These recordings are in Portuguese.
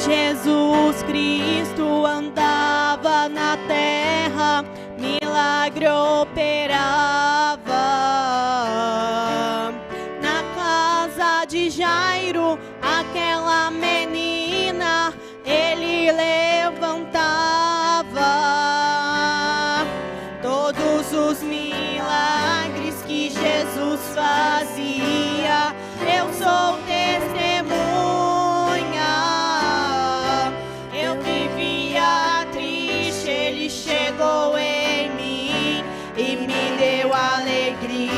Jesus Cristo andava na terra, milagre operava. Na casa de Jairo, aquela menina, ele levantava. Todos os milagres que Jesus fazia, eu sou testemunha. Eu vivia triste, ele chegou em mim e me deu alegria.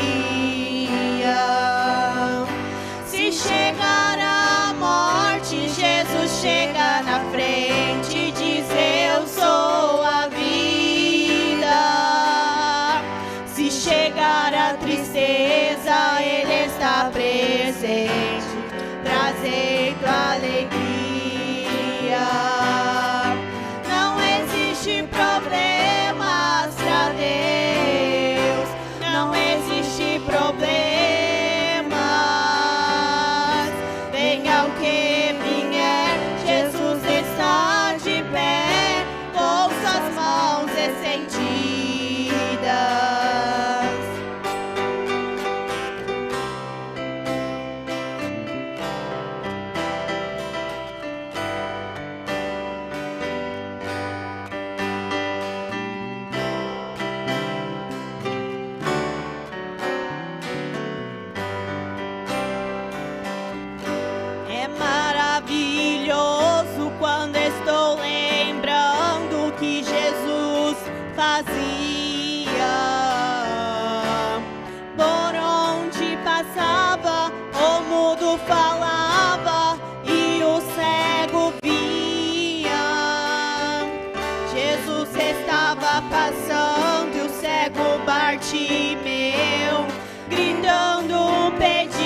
Se chegar a morte, Jesus chega na frente e diz: eu sou a vida. Se chegar a tristeza, ele está presente, trazendo alegria. Não existe problemas pra Deus, não existe problemas. Venha o que vier, Jesus está de pé, com suas mãos estendidas. É maravilhoso quando estou lembrando que Jesus fazia. Por onde passava, o mudo falava e o cego via. Jesus estava passando e o cego Bartimeu, gritando, pedia.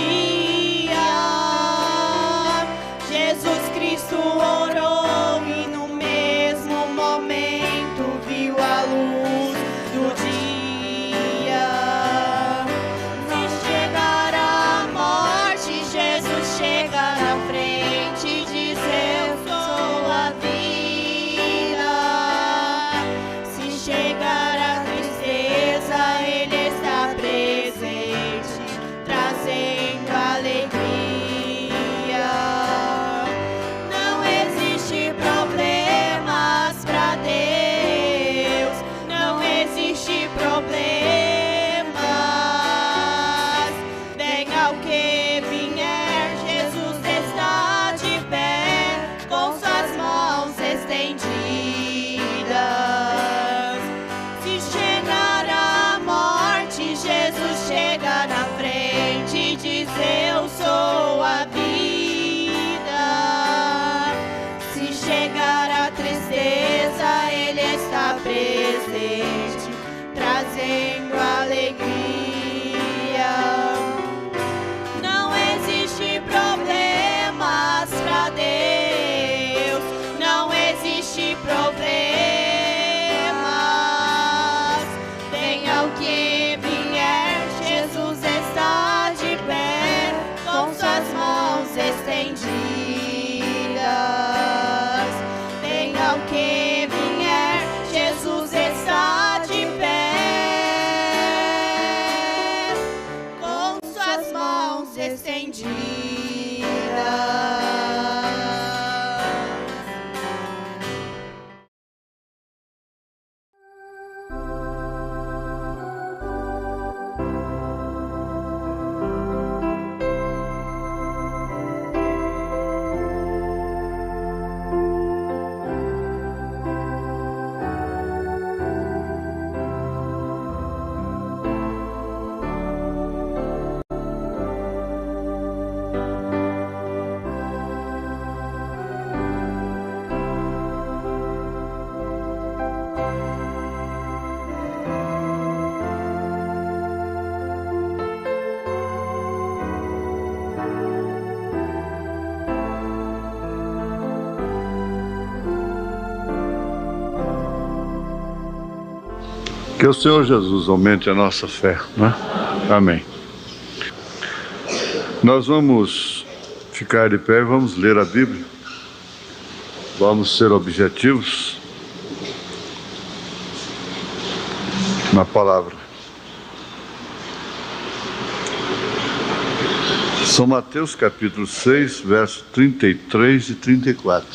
Jesus Cristo orou e no mesmo momento viu a luz do dia. Se chegar a morte, Jesus chega na frente e diz: eu sou a vida. Se chegar a tristeza, ele está presente, trazendo alegria. Não existe problemas pra Deus, não existe problemas. Venha o que vier, Jesus está de pé, com suas mãos estendidas. Se chegar a morte, Jesus chega na frente e diz: eu sou a vida. Se chegar a tristeza, ele está presente, trazendo alegria. Não existe problemas pra Deus, não existe problemas. Venha o que vier, Jesus está de pé, com suas mãos estendidas. Venha o que vier, Jesus está de pé, com suas mãos estendidas. Que o Senhor Jesus aumente a nossa fé, né? Amém. Nós vamos ficar de pé e vamos ler a Bíblia. vamos ser objetivos na palavra. São Mateus capítulo 6, versos 33 e 34.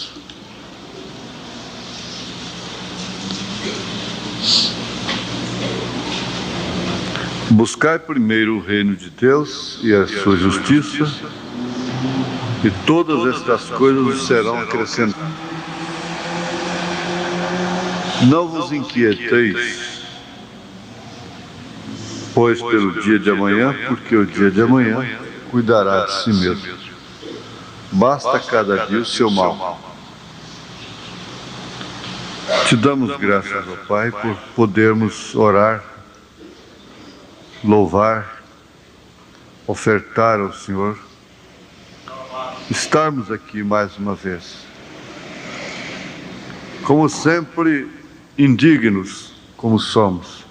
Buscai primeiro o reino de Deus e a sua justiça, e todas estas coisas serão acrescentadas. Não vos inquieteis, pois, pelo dia de amanhã, porque o dia de amanhã cuidará de si mesmo. Basta cada dia o seu mal. Te damos graças, ó Pai, por podermos orar, louvar, ofertar ao Senhor, estarmos aqui mais uma vez. Como sempre, indignos como somos,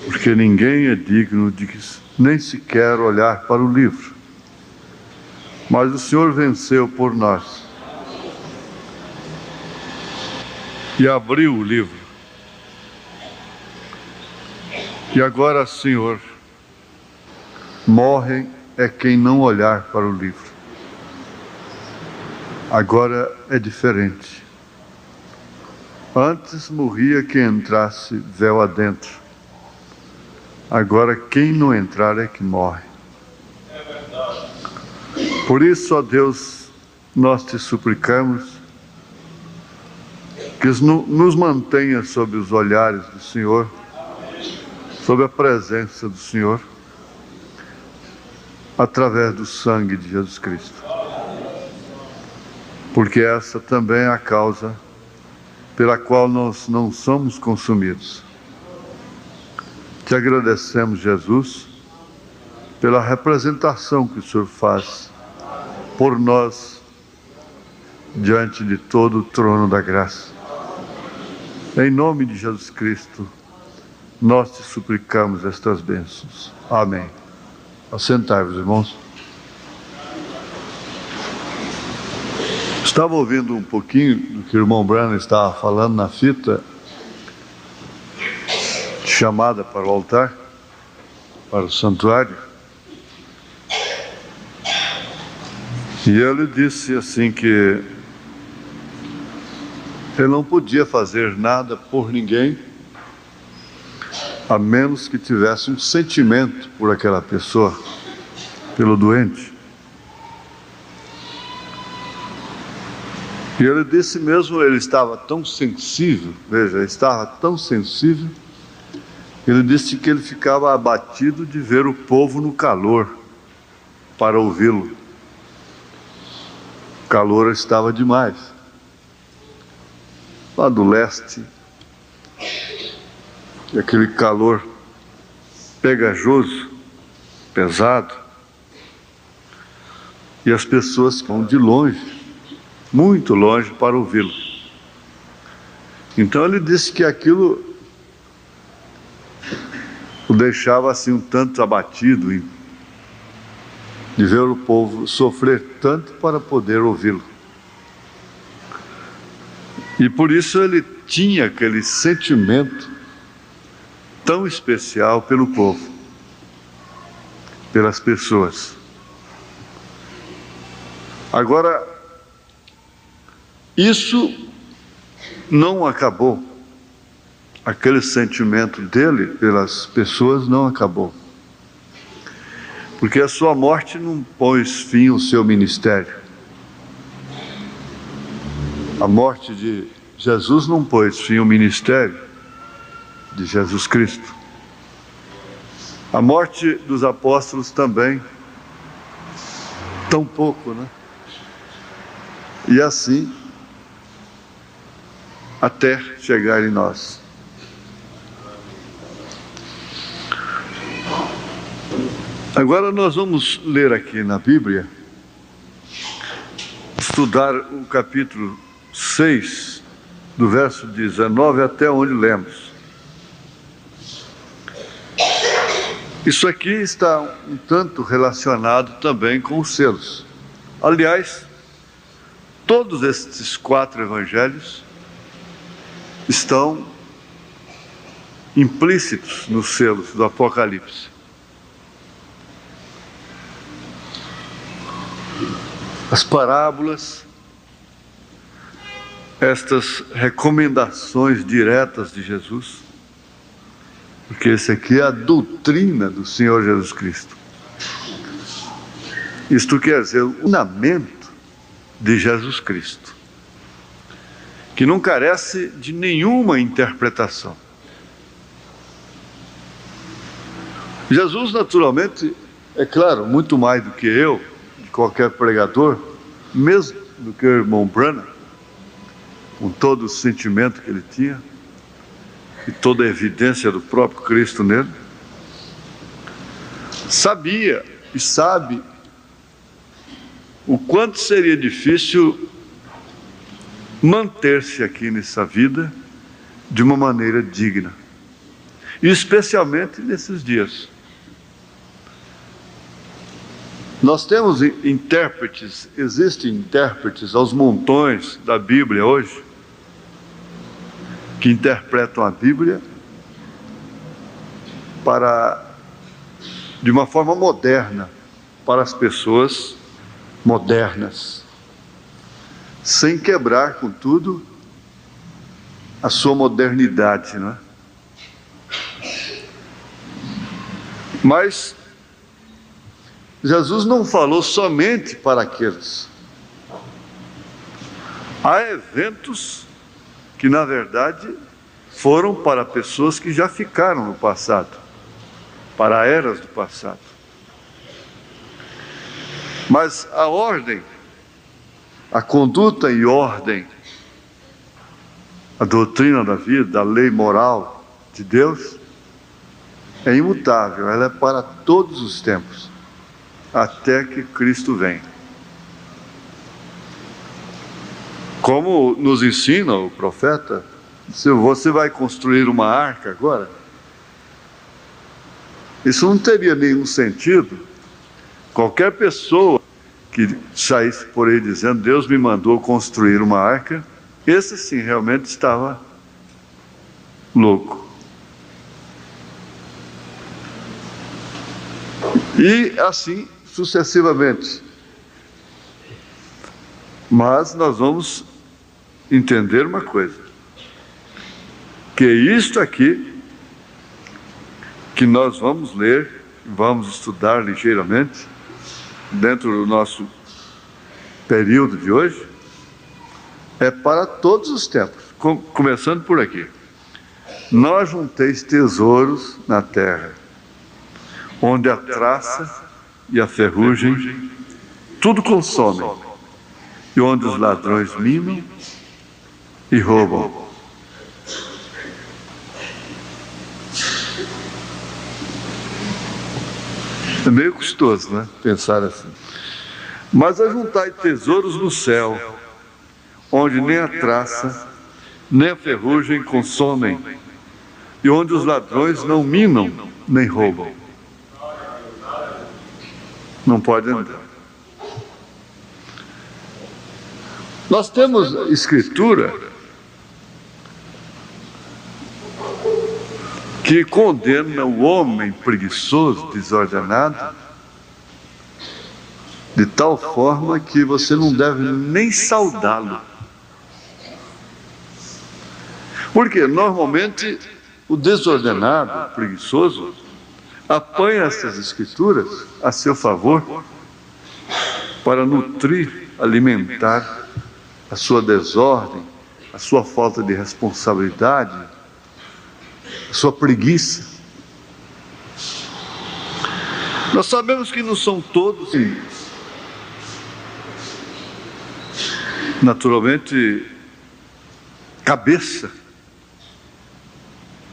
porque ninguém é digno de nem sequer olhar para o livro. Mas o Senhor venceu por nós e abriu o livro. E agora, Senhor, morre é quem não olhar para o livro. Agora é diferente. Antes morria quem entrasse véu adentro. Agora quem não entrar é que morre. Por isso, ó Deus, nós te suplicamos que nos mantenha sob os olhares do Senhor, sob a presença do Senhor, através do sangue de Jesus Cristo. Porque essa também é a causa pela qual nós não somos consumidos. Te agradecemos, Jesus, pela representação que o Senhor faz por nós diante de todo o trono da graça. Em nome de Jesus Cristo, nós te suplicamos estas bênçãos. Amém. Assentai-vos, irmãos. Estava ouvindo um pouquinho do que o irmão Branham estava falando na fita, chamada para o altar, para o santuário. E ele disse assim que ele não podia fazer nada por ninguém, a menos que tivesse um sentimento por aquela pessoa, pelo doente. E ele disse mesmo, ele estava tão sensível, veja, estava tão sensível, ele disse que ele ficava abatido de ver o povo no calor, para ouvi-lo. O calor estava demais. Lá do leste, aquele calor pegajoso, pesado, e as pessoas vão de longe, muito longe, para ouvi-lo. Então ele disse que aquilo o deixava assim um tanto abatido de ver o povo sofrer tanto para poder ouvi-lo. E por isso ele tinha aquele sentimento tão especial pelo povo, pelas pessoas. Agora, isso não acabou. Aquele sentimento dele pelas pessoas não acabou. Porque a sua morte não pôs fim ao seu ministério. A morte de Jesus não pôs fim ao ministério de Jesus Cristo. A morte dos apóstolos também, tão pouco, né? E assim, até chegar em nós. Agora nós vamos ler aqui na Bíblia, estudar o capítulo 6, do verso 19 até onde lemos. Isso aqui está um tanto relacionado também com os selos. Aliás, todos estes 4 evangelhos estão implícitos nos selos do Apocalipse. As parábolas, estas recomendações diretas de Jesus, porque esse aqui é a doutrina do Senhor Jesus Cristo. Isto quer dizer, o ensinamento de Jesus Cristo, que não carece de nenhuma interpretação. Jesus, naturalmente, é claro, muito mais do que eu, de qualquer pregador, mesmo do que o irmão Branham, com todo o sentimento que ele tinha, e toda a evidência do próprio Cristo nele, sabia e sabe o quanto seria difícil manter-se aqui nessa vida de uma maneira digna, e especialmente nesses dias. Nós temos intérpretes, existem intérpretes aos montões da Bíblia hoje, que interpretam a Bíblia de uma forma moderna, para as pessoas modernas, sem quebrar, contudo, a sua modernidade, não é? Mas Jesus não falou somente para aqueles. Há eventos que, na verdade, foram para pessoas que já ficaram no passado, para eras do passado. Mas a ordem, a conduta e ordem, a doutrina da vida, a lei moral de Deus, é imutável, ela é para todos os tempos, até que Cristo venha. Como nos ensina o profeta, se você vai construir uma arca agora, isso não teria nenhum sentido. Qualquer pessoa que saísse por aí dizendo, Deus me mandou construir uma arca, esse sim realmente estava louco. E assim sucessivamente. Mas nós vamos entender uma coisa, que isto aqui que nós vamos ler, vamos estudar ligeiramente dentro do nosso período de hoje, é para todos os tempos, começando por aqui. Não junteis tesouros na terra, onde a traça e a ferrugem tudo consomem, e onde os ladrões minam e roubam. É meio custoso, né? Pensar assim. Mas ajuntai tesouros no céu, onde nem a traça, nem a ferrugem consomem, e onde os ladrões não minam nem roubam. Não pode andar. Nós temos escritura que condena o homem preguiçoso, desordenado, de tal forma que você não deve nem saudá-lo. Porque normalmente o desordenado, o preguiçoso, apanha essas escrituras a seu favor para nutrir, alimentar a sua desordem, a sua falta de responsabilidade, a sua preguiça. Nós sabemos que não são todos, naturalmente, cabeça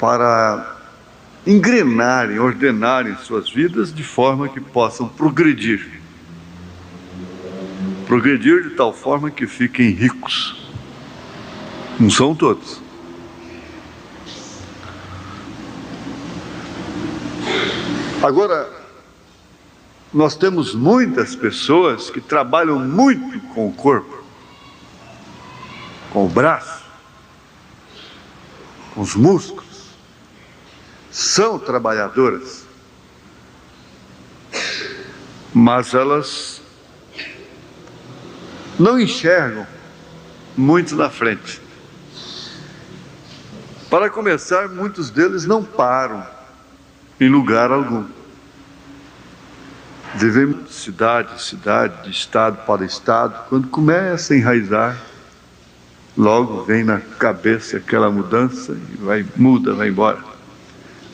para engrenarem, ordenarem suas vidas de forma que possam progredir. Progredir de tal forma que fiquem ricos. Não são todos. Agora, nós temos muitas pessoas que trabalham muito com o corpo, com o braço, com os músculos, são trabalhadoras, mas elas não enxergam muito na frente. Para começar, muitos deles não param em lugar algum. Vivem de cidade em cidade, de estado para estado. Quando começa a enraizar, logo vem na cabeça aquela mudança e muda, vai embora.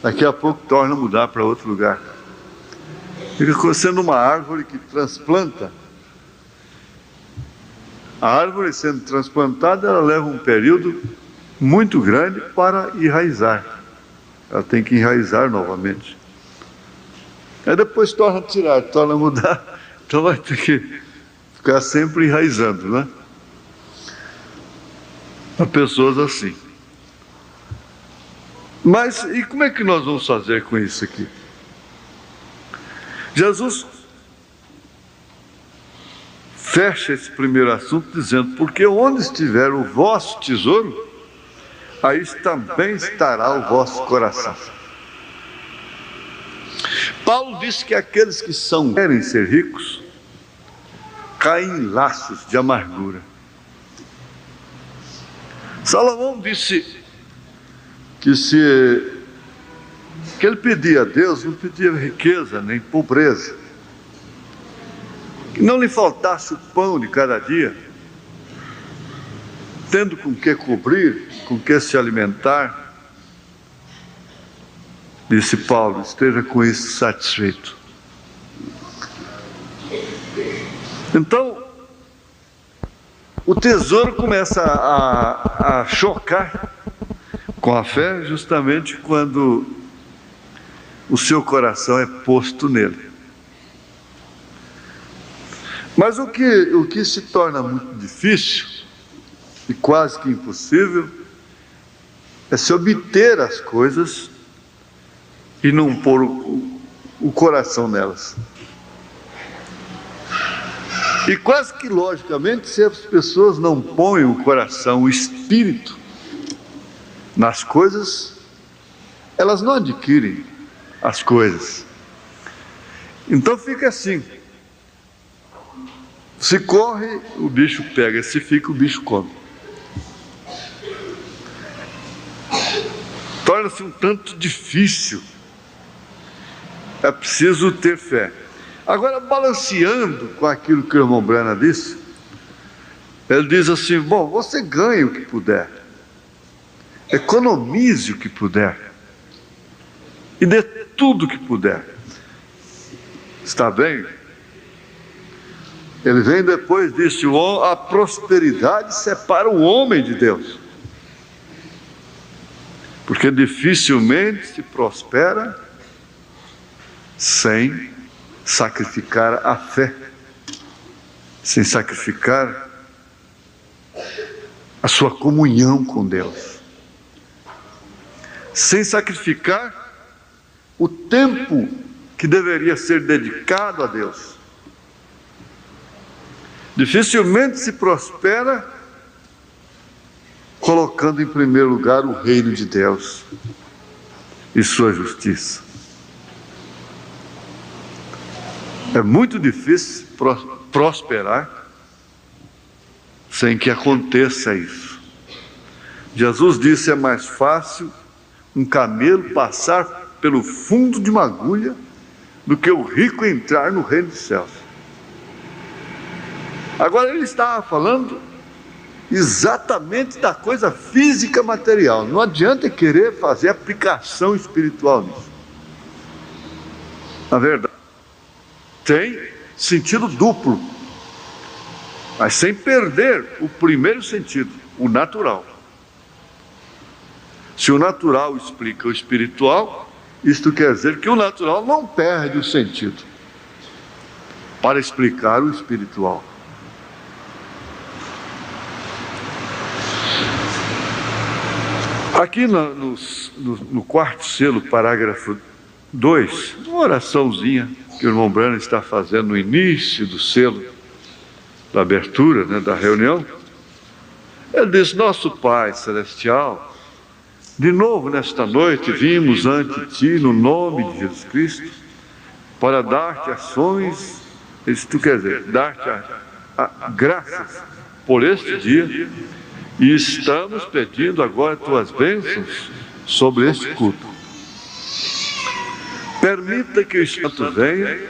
Daqui a pouco torna a mudar para outro lugar. Fica sendo uma árvore que transplanta. A árvore sendo transplantada, ela leva um período muito grande para enraizar. Ela tem que enraizar novamente. Aí depois torna a tirar, torna a mudar. Então vai ter que ficar sempre enraizando, né? Há pessoas assim. Mas e como é que nós vamos fazer com isso aqui? Jesus fecha esse primeiro assunto dizendo: porque onde estiver o vosso tesouro, aí também estará o vosso coração. Paulo disse que aqueles que querem ser ricos caem em laços de amargura. Salomão disse que ele pedia a Deus, não pedia riqueza nem pobreza, que não lhe faltasse o pão de cada dia, tendo com que cobrir, com que se alimentar. Disse Paulo: esteja com isso satisfeito. Então, o tesouro começa a chocar com a fé justamente quando o seu coração é posto nele. Mas o que se torna muito difícil e quase que impossível é se obter as coisas e não pôr o coração nelas. E quase que logicamente, se as pessoas não põem o coração, o espírito nas coisas, elas não adquirem as coisas. Então fica assim: se corre, o bicho pega; se fica, o bicho come. Torna-se um tanto difícil. É preciso ter fé. Agora, balanceando com aquilo que o irmão Brana disse, ele diz assim: bom, você ganha o que puder, economize o que puder e dê tudo o que puder. Está bem? Ele vem depois, disse: a prosperidade separa o homem de Deus, porque dificilmente se prospera sem sacrificar a fé, sem sacrificar a sua comunhão com Deus, sem sacrificar o tempo que deveria ser dedicado a Deus. Dificilmente se prospera colocando em primeiro lugar o reino de Deus e sua justiça. É muito difícil prosperar sem que aconteça isso. Jesus disse: é mais fácil um camelo passar pelo fundo de uma agulha do que o rico entrar no reino dos céus. Agora ele estava falando exatamente da coisa física material. Não adianta querer fazer aplicação espiritual nisso. Na verdade, tem sentido duplo, mas sem perder o primeiro sentido, o natural. Se o natural explica o espiritual, isto quer dizer que o natural não perde o sentido para explicar o espiritual. Aqui no quarto selo, parágrafo 2, uma oraçãozinha que o irmão Brana está fazendo no início do selo, da abertura, da reunião, Ele diz: nosso Pai Celestial, de novo nesta noite vimos ante Ti, no nome de Jesus Cristo, para dar-te ações, isto quer dizer, dar-te graças por este dia, e estamos pedindo agora Tuas bênçãos sobre este culto. Permita que o Espírito venha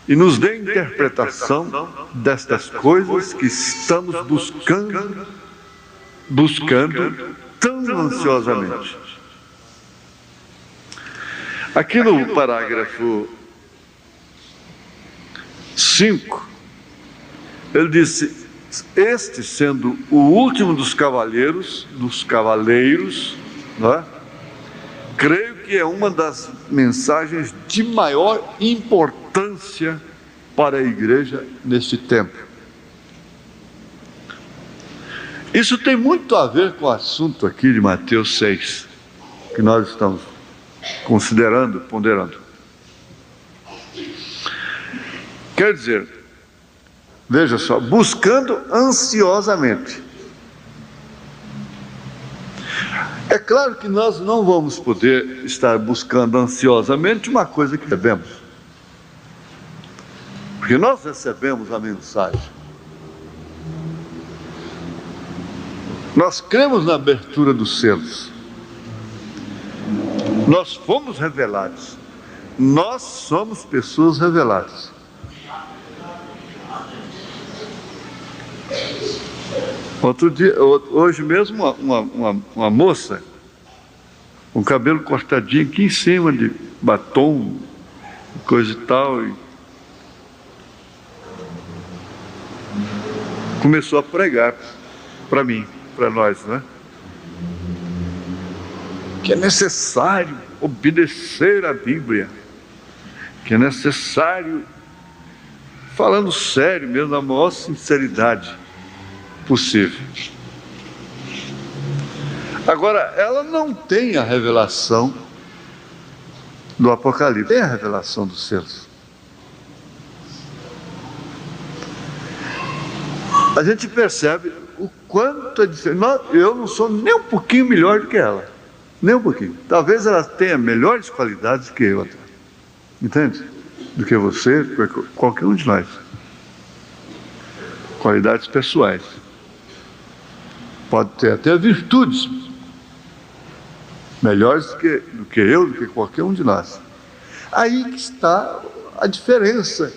e nos dê interpretação destas coisas que estamos buscando tão ansiosamente. Aqui no parágrafo 5, ele disse: este sendo o último dos cavaleiros, não é? Creio que é uma das mensagens de maior importância para a igreja neste tempo. Isso tem muito a ver com o assunto aqui de Mateus 6, que nós estamos considerando, ponderando. Quer dizer, veja só, buscando ansiosamente. É claro que nós não vamos poder estar buscando ansiosamente uma coisa que recebemos, porque nós recebemos a mensagem, nós cremos na abertura dos selos, nós fomos revelados, nós somos pessoas reveladas. Outro dia, hoje mesmo, uma moça com o cabelo cortadinho aqui em cima, de batom, coisa e tal, e começou a pregar para mim, para nós, né? Que é necessário obedecer à Bíblia, que é necessário, falando sério mesmo, na maior sinceridade possível. Agora, ela não tem a revelação do Apocalipse, tem a revelação dos selos. A gente percebe o quanto é diferente. Eu não sou nem um pouquinho melhor do que ela, nem um pouquinho. Talvez ela tenha melhores qualidades que eu, entende? Do que você, qualquer um de nós. Qualidades pessoais. Pode ter até virtudes melhores do que eu, do que qualquer um de nós. Aí que está a diferença.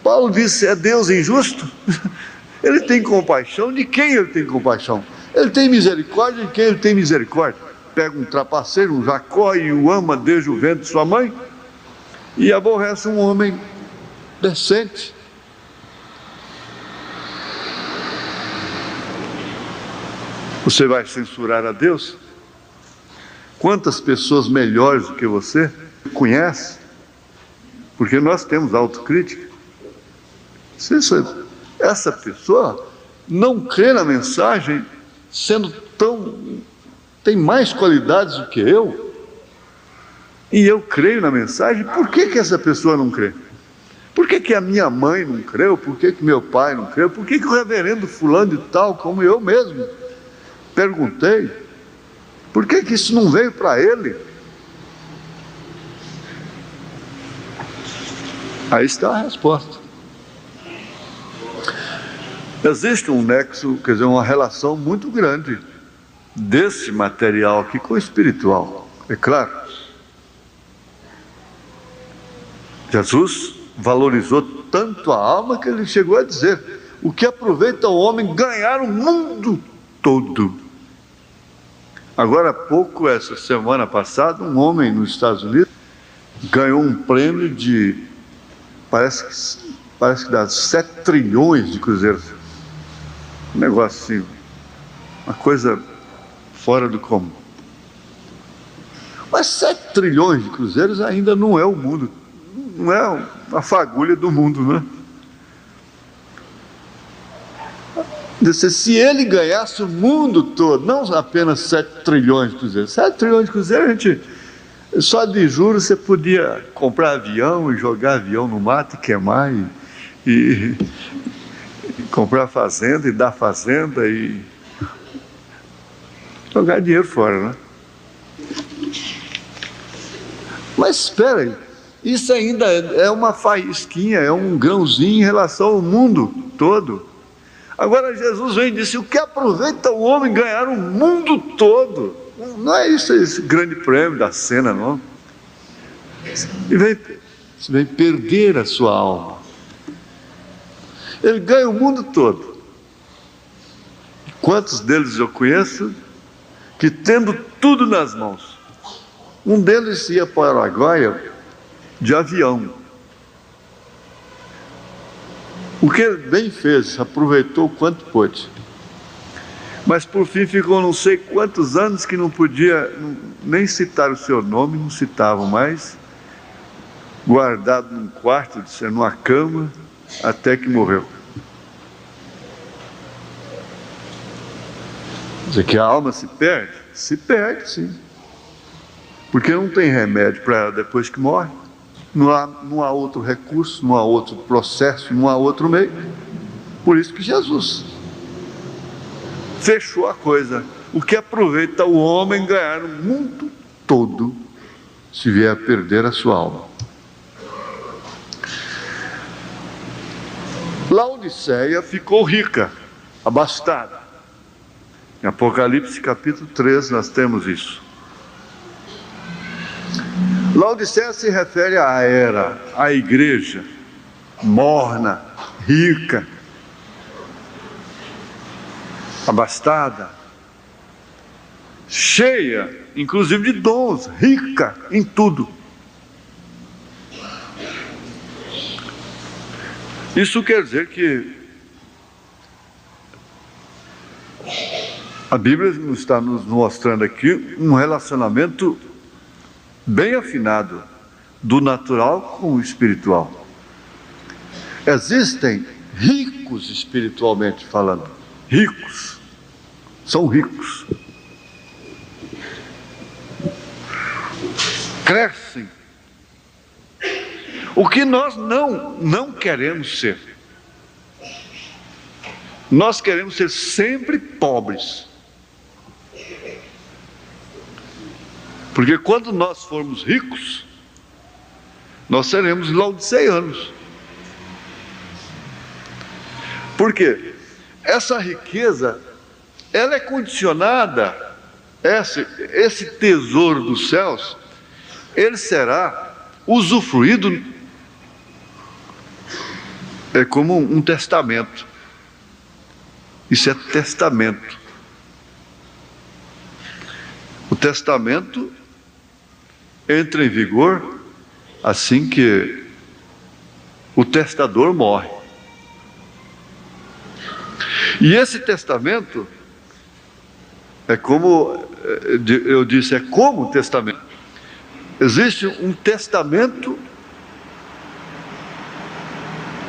Paulo disse: é Deus injusto? Ele tem compaixão de quem ele tem compaixão? Ele tem misericórdia de quem ele tem misericórdia? Pega um trapaceiro, um Jacó, e o ama desde o ventre de sua mãe, e aborrece um homem decente. Você vai censurar a Deus? Quantas pessoas melhores do que você conhece? Porque nós temos autocrítica. Essa pessoa não crê na mensagem, tem mais qualidades do que eu, e eu creio na mensagem. Por que essa pessoa não crê? Por que a minha mãe não creu? Por que meu pai não creu? Por que o reverendo fulano de tal, como eu mesmo, perguntei, por que isso não veio para ele? Aí está a resposta. Existe um nexo, quer dizer, uma relação muito grande desse material aqui com o espiritual, é claro. Jesus valorizou tanto a alma que ele chegou a dizer: o que aproveita o homem ganhar o mundo todo. Agora há pouco, essa semana passada, um homem nos Estados Unidos ganhou um prêmio de, parece que dá 7 trilhões de cruzeiros. Um negócio assim, uma coisa fora do comum. Mas 7 trilhões de cruzeiros ainda não é o mundo, não é a fagulha do mundo, né? Se ele ganhasse o mundo todo, não apenas 7 trilhões de cruzeiros, 7 trilhões de cruzeiros, a gente, só de juros você podia comprar avião e jogar avião no mato e queimar, e comprar fazenda e dar fazenda e jogar dinheiro fora, né? Mas espera aí, isso ainda é uma faísquinha, é um grãozinho em relação ao mundo todo. Agora Jesus vem e disse: o que aproveita o homem ganhar o mundo todo? Não é isso, esse grande prêmio da cena, não. E vem perder a sua alma. Ele ganha o mundo todo. Quantos deles eu conheço que, tendo tudo nas mãos, um deles ia para o Araguaia de avião. O que ele bem fez, aproveitou o quanto pôde. Mas por fim ficou não sei quantos anos que não podia nem citar o seu nome, não citavam mais, guardado num quarto, numa cama, até que morreu. Quer dizer que a alma se perde? Se perde, sim. Porque não tem remédio para ela depois que morre. Não há outro recurso, não há outro processo, não há outro meio. Por isso que Jesus fechou a coisa. O que aproveita o homem ganhar o mundo todo, se vier a perder a sua alma. Laodiceia ficou rica, abastada. Em Apocalipse capítulo 3 nós temos isso. Laodiceia se refere à era, à igreja morna, rica, abastada, cheia, inclusive de dons, rica em tudo. Isso quer dizer que a Bíblia está nos mostrando aqui um relacionamento bem afinado do natural com o espiritual. Existem ricos espiritualmente falando, ricos, são ricos, crescem. O que nós não queremos ser. Nós queremos ser sempre pobres. Porque quando nós formos ricos, nós seremos laodiceianos. Por quê? Essa riqueza, ela é condicionada, esse tesouro dos céus, ele será usufruído, é como um testamento. Isso é testamento. O testamento entra em vigor assim que o testador morre. E esse testamento é como eu disse, é como o testamento. Existe um testamento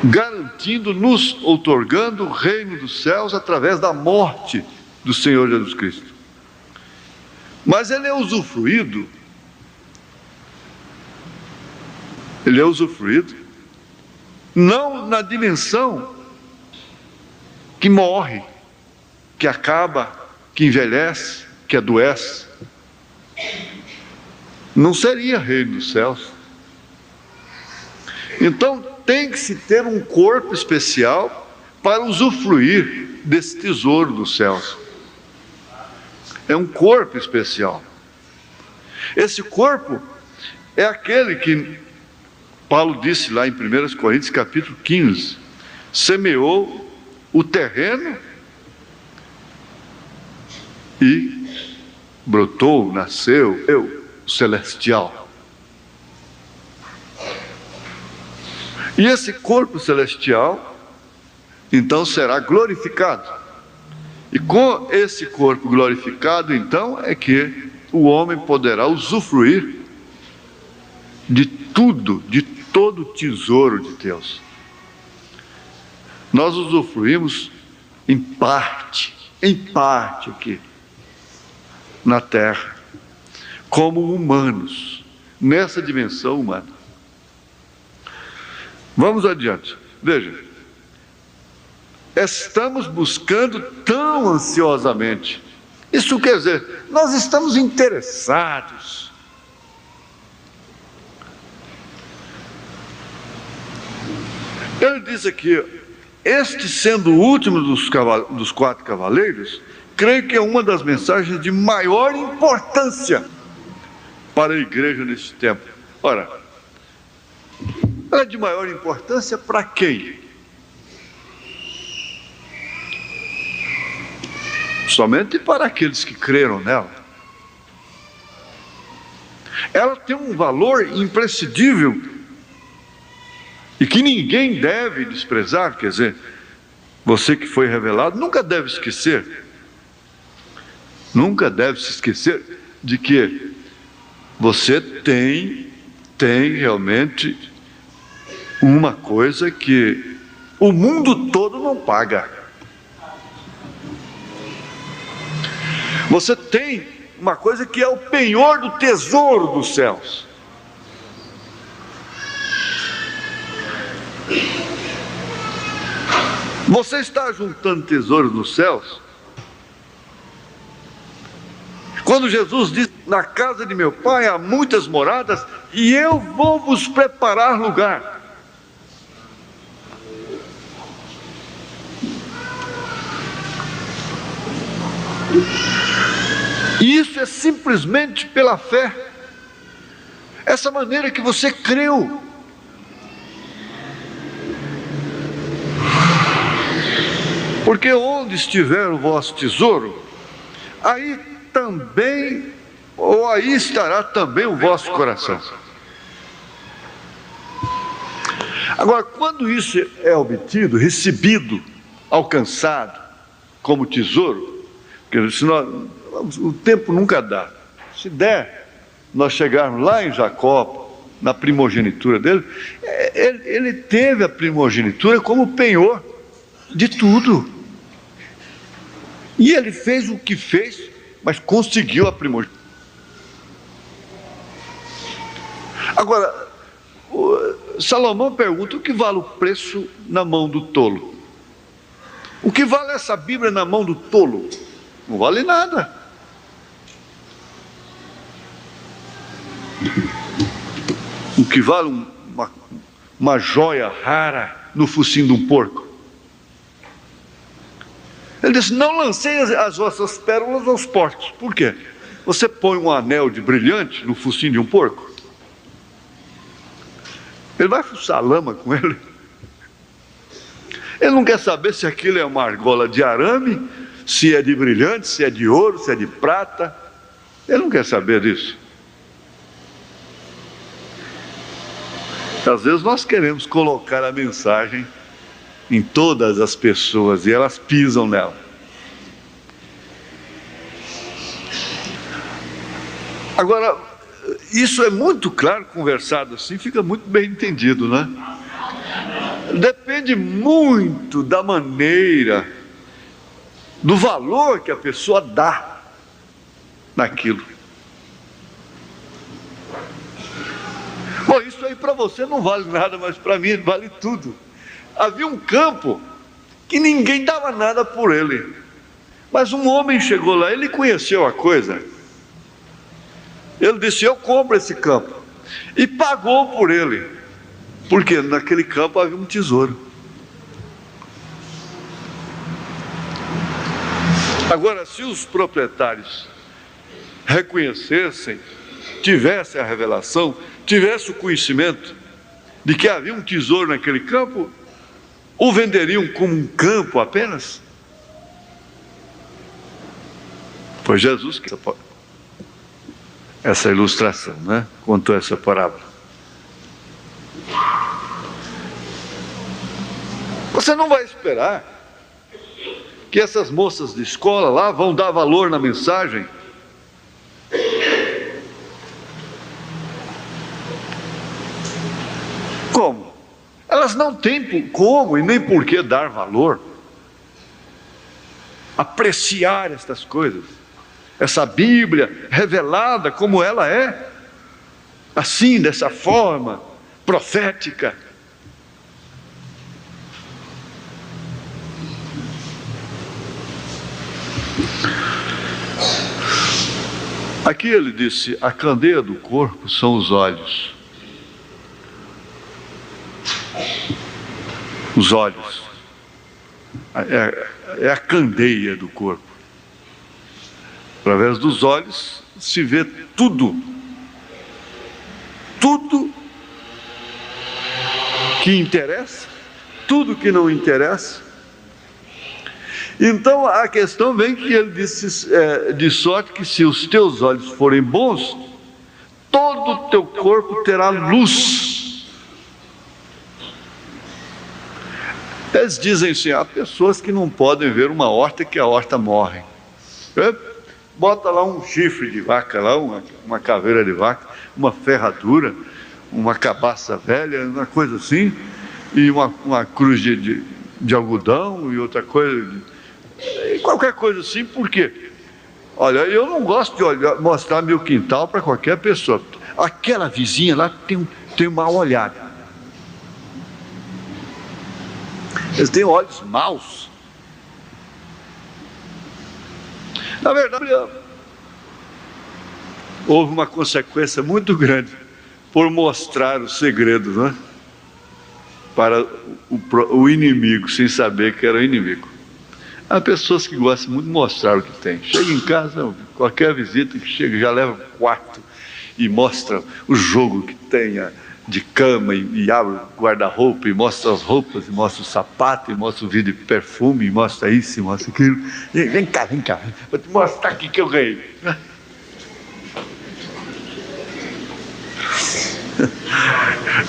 garantindo-nos, outorgando o reino dos céus através da morte do Senhor Jesus Cristo. Mas ele é usufruído não na dimensão que morre, que acaba, que envelhece, que adoece. Não seria reino dos céus. Então tem que se ter um corpo especial para usufruir desse tesouro dos céus. É um corpo especial. Esse corpo é aquele que Paulo disse lá em 1 Coríntios capítulo 15, semeou o terreno e brotou, nasceu o celestial. E esse corpo celestial então será glorificado. E com esse corpo glorificado, então, é que o homem poderá usufruir de tudo, de todo o tesouro de Deus. Nós usufruímos em parte aqui, na terra, como humanos, nessa dimensão humana. Vamos adiante. Veja, estamos buscando tão ansiosamente. Isso quer dizer, nós estamos interessados. Ele diz aqui, este sendo o último dos 4 cavaleiros, creio que é uma das mensagens de maior importância para a igreja neste tempo. Ora, ela é de maior importância para quem? Somente para aqueles que creram nela. Ela tem um valor imprescindível e que ninguém deve desprezar. Quer dizer, você que foi revelado nunca deve esquecer, nunca deve se esquecer de que você tem realmente uma coisa que o mundo todo não paga. Você tem uma coisa que é o penhor do tesouro dos céus. Você está juntando tesouros nos céus? Quando Jesus diz, na casa de meu Pai há muitas moradas, e eu vou vos preparar lugar. E isso é simplesmente pela fé. Essa maneira que você creu. Porque onde estiver o vosso tesouro, aí também, ou aí estará também o vosso coração. Agora, quando isso é obtido, recebido, alcançado como tesouro, porque senão o tempo nunca dá. Se der, nós chegarmos lá em Jacó, na primogenitura dele, ele teve a primogenitura como penhor de tudo. E ele fez o que fez, mas conseguiu a primogenitura. Agora, Salomão pergunta, o que vale o preço na mão do tolo? O que vale essa Bíblia na mão do tolo? Não vale nada. O que vale uma joia rara no focinho de um porco? Ele disse, não lancei as vossas pérolas aos porcos. Por quê? Você põe um anel de brilhante no focinho de um porco? Ele vai fuçar lama com ele? Ele não quer saber se aquilo é uma argola de arame, se é de brilhante, se é de ouro, se é de prata. Ele não quer saber disso. Às vezes nós queremos colocar a mensagem em todas as pessoas e elas pisam nela. Agora, isso é muito claro, conversado assim, fica muito bem entendido, né? Depende muito da maneira, do valor que a pessoa dá naquilo. Bom, isso aí para você não vale nada, mas para mim vale tudo. Havia um campo que ninguém dava nada por ele, mas um homem chegou lá, ele conheceu a coisa. Ele disse, eu compro esse campo, e pagou por ele, porque naquele campo havia um tesouro. Agora, se os proprietários reconhecessem, tivessem a revelação, tivessem o conhecimento de que havia um tesouro naquele campo, o venderiam como um campo apenas? Foi Jesus que essa ilustração, né? Contou essa parábola. Você não vai esperar que essas moças de escola lá vão dar valor na mensagem. Como? Elas não têm como e nem por que dar valor, apreciar estas coisas, essa Bíblia revelada como ela é, assim, dessa forma profética. Aqui ele disse: a candeia do corpo são os olhos. Os olhos. É a candeia do corpo. Através dos olhos se vê tudo. Tudo que interessa, tudo que não interessa. Então a questão vem que ele disse, de sorte que se os teus olhos forem bons, todo o teu corpo terá luz. Eles dizem assim: há pessoas que não podem ver uma horta, que a horta morre. Bota lá um chifre de vaca, lá uma caveira de vaca, uma ferradura, uma cabaça velha, uma coisa assim, e uma cruz de algodão e outra coisa, qualquer coisa assim. Por quê? Olha, eu não gosto de mostrar meu quintal para qualquer pessoa. Aquela vizinha lá tem um mau olhar. Eles têm olhos maus. Na verdade, houve uma consequência muito grande por mostrar os segredos, né, para o inimigo, sem saber que era o inimigo. Há pessoas que gostam muito de mostrar o que tem. Chega em casa, qualquer visita que chega, já leva um quarto e mostra o jogo que tem de cama, e abre o guarda-roupa e mostra as roupas, e mostra o sapato, e mostra o vidro de perfume, e mostra isso, e mostra aquilo. E vem cá, vou te mostrar aqui que eu ganhei.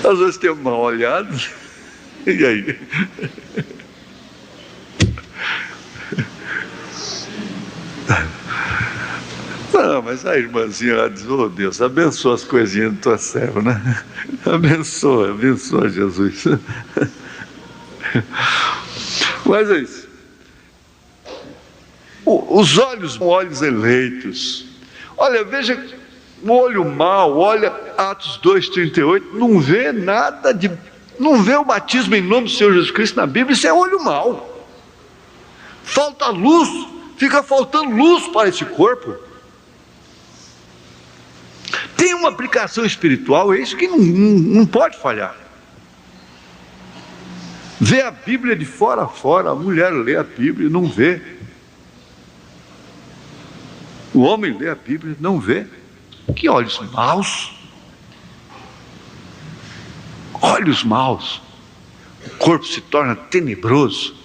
Às vezes tem um mal olhado, e aí? Não, mas a irmãzinha lá diz: oh Deus, abençoa as coisinhas do tua serva, né? Abençoa Jesus. Mas é isso. Os olhos são olhos eleitos. Olha, veja, o olho mau, olha Atos 2,38, não vê nada não vê o batismo em nome do Senhor Jesus Cristo na Bíblia. Isso é olho mau. Falta luz, fica faltando luz para esse corpo. Tem uma aplicação espiritual, é isso que não pode falhar. Vê a Bíblia de fora a fora, a mulher lê a Bíblia e não vê. O homem lê a Bíblia e não vê. Que olhos maus. Olhos maus. O corpo se torna tenebroso.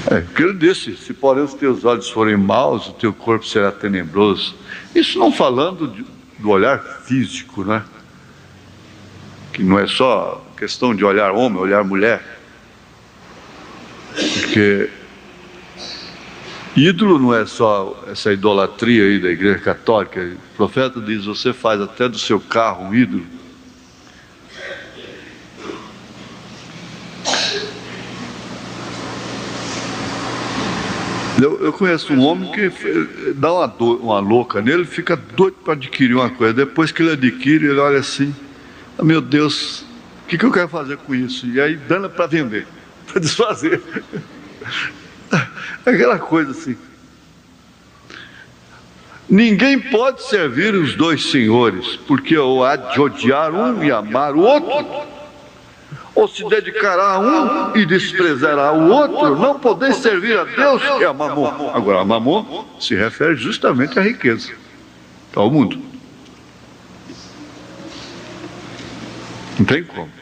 Porque ele disse: se porém os teus olhos forem maus, o teu corpo será tenebroso. Isso não falando do olhar físico, né? Que não é só questão de olhar homem, olhar mulher. Porque ídolo não é só essa idolatria aí da Igreja Católica. O profeta diz: você faz até do seu carro um ídolo. Eu conheço um homem que dá uma louca nele, fica doido para adquirir uma coisa. Depois que ele adquire, ele olha assim: oh, meu Deus, o que eu quero fazer com isso? E aí dana para vender, para desfazer. Aquela coisa assim. Ninguém pode servir os dois senhores, porque ou há de odiar um e amar o outro, ou se dedicará a um e desprezará o outro. Não podeis servir a Deus e a Mamon. Agora, a Mamon se refere justamente à riqueza, ao mundo. Não tem como.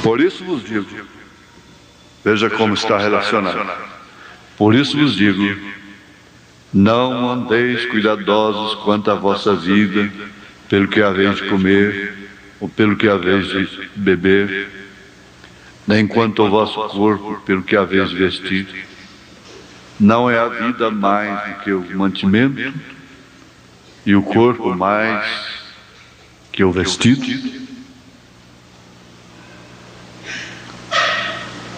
Por isso vos digo, veja como está relacionado. Por isso vos digo: não andeis cuidadosos quanto à vossa vida, pelo que haveis de comer, ou pelo que haveis de beber, nem quanto ao vosso corpo, pelo que haveis de vestir. Não é a vida mais do que o mantimento, e o corpo mais que o vestido?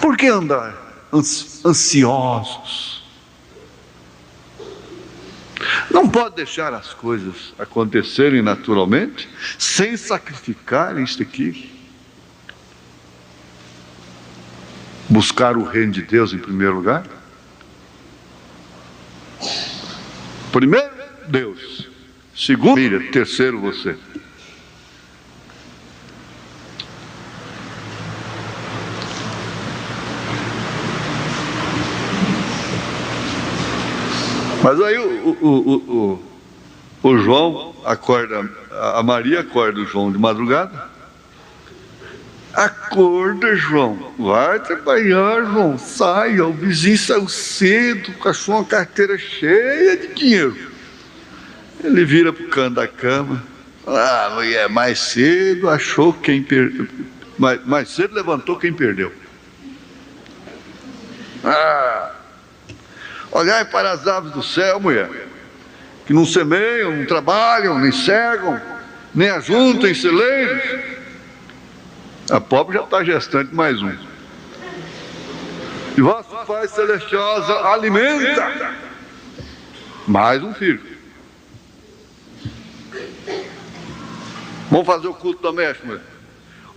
Por que andar ansiosos? Não Não pode deixar as coisas acontecerem naturalmente, sem sacrificar isto aqui. Buscar o reino de Deus em primeiro lugar. Primeiro, Deus. Segundo, família. Terceiro, você. Mas aí o João acorda, a Maria acorda o João de madrugada. Acorda, João, vai trabalhar, João, saia, o vizinho saiu cedo, achou uma carteira cheia de dinheiro. Ele vira para o canto da cama. Ah, mulher, mais cedo achou quem perdeu, mais cedo levantou quem perdeu. Olhai para as aves do céu, mulher, que não semeiam, não trabalham, nem cegam, nem ajuntam em celeiros. A pobre já está gestante mais um. E vosso Pai Celestial alimenta mais um filho. Vamos fazer o culto da mexe, mulher.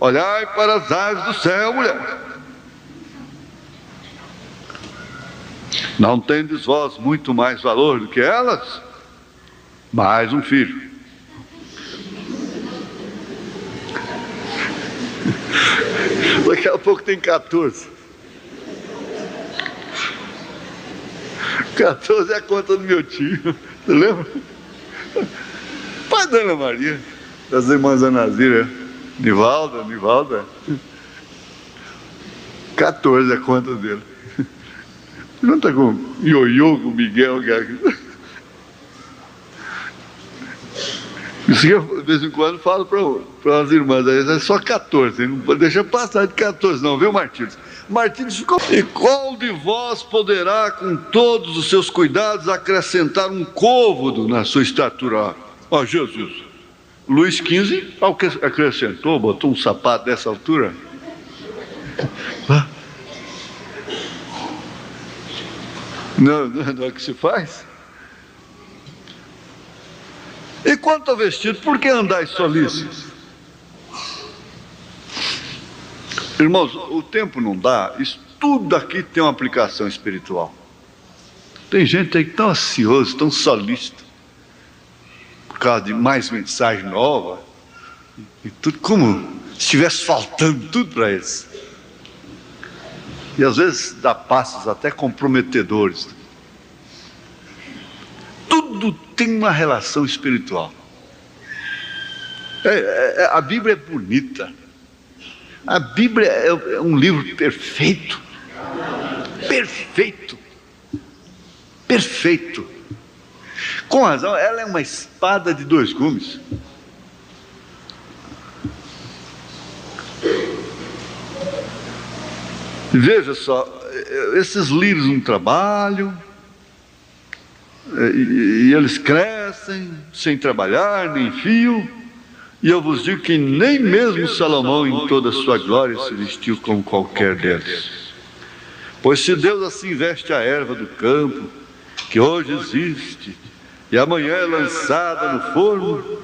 Olhai para as aves do céu, mulher. Não tendes vós muito mais valor do que elas? Mais um filho. Daqui a pouco tem 14. 14 é a conta do meu tio. Você lembra? Pai da Ana Maria, das irmãs Anazira, Nivalda. 14 é a conta dele. Junta com o Ioiô, com o Miguel. Isso que eu, de vez em quando, falo para as irmãs, é só 14, não deixa passar de 14 não, viu, Martins? Martins ficou... E qual de vós poderá, com todos os seus cuidados, acrescentar um côvado na sua estatura? Ó, Jesus, Luís XV, acrescentou, botou um sapato dessa altura. Não é o que se faz? E quanto ao vestido, por que andais solícitos? Irmãos, o tempo não dá, isso tudo aqui tem uma aplicação espiritual. Tem gente aí tão ansioso, tão solícito, por causa de mais mensagem nova, e tudo como se estivesse faltando tudo para eles. E às vezes dá passos até comprometedores. Tudo tem uma relação espiritual. A Bíblia é bonita. A Bíblia é um livro perfeito. Perfeito. Com razão, ela é uma espada de dois gumes. Veja só, esses lírios não trabalham, e eles crescem sem trabalhar, nem fio, e eu vos digo que nem mesmo Salomão em toda a sua glória se vestiu como qualquer deles. Pois se Deus assim veste a erva do campo, que hoje existe, e amanhã é lançada no forno,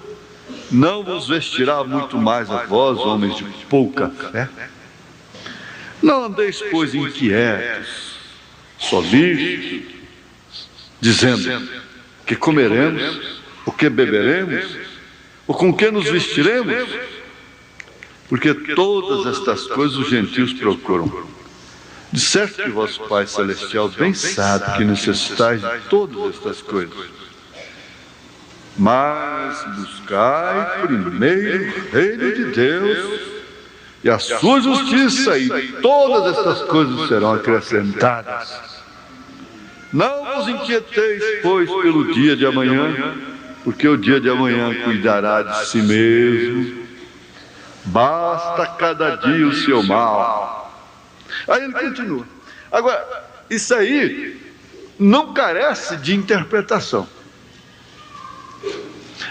não vos vestirá muito mais a vós, homens de pouca fé? Não andeis, pois, inquietos, solícitos, dizendo: que comeremos, o que beberemos, ou com que nos vestiremos? Porque todas estas coisas os gentios procuram. De certo que vosso Pai Celestial bem sabe que necessitais de todas estas coisas. Mas buscai primeiro o reino de Deus e a sua justiça, e todas estas coisas serão acrescentadas. Não vos inquieteis, pois, pelo dia de amanhã, porque o dia de amanhã cuidará de si mesmo. Basta cada dia o seu mal. Aí ele continua. Agora, isso aí não carece de interpretação.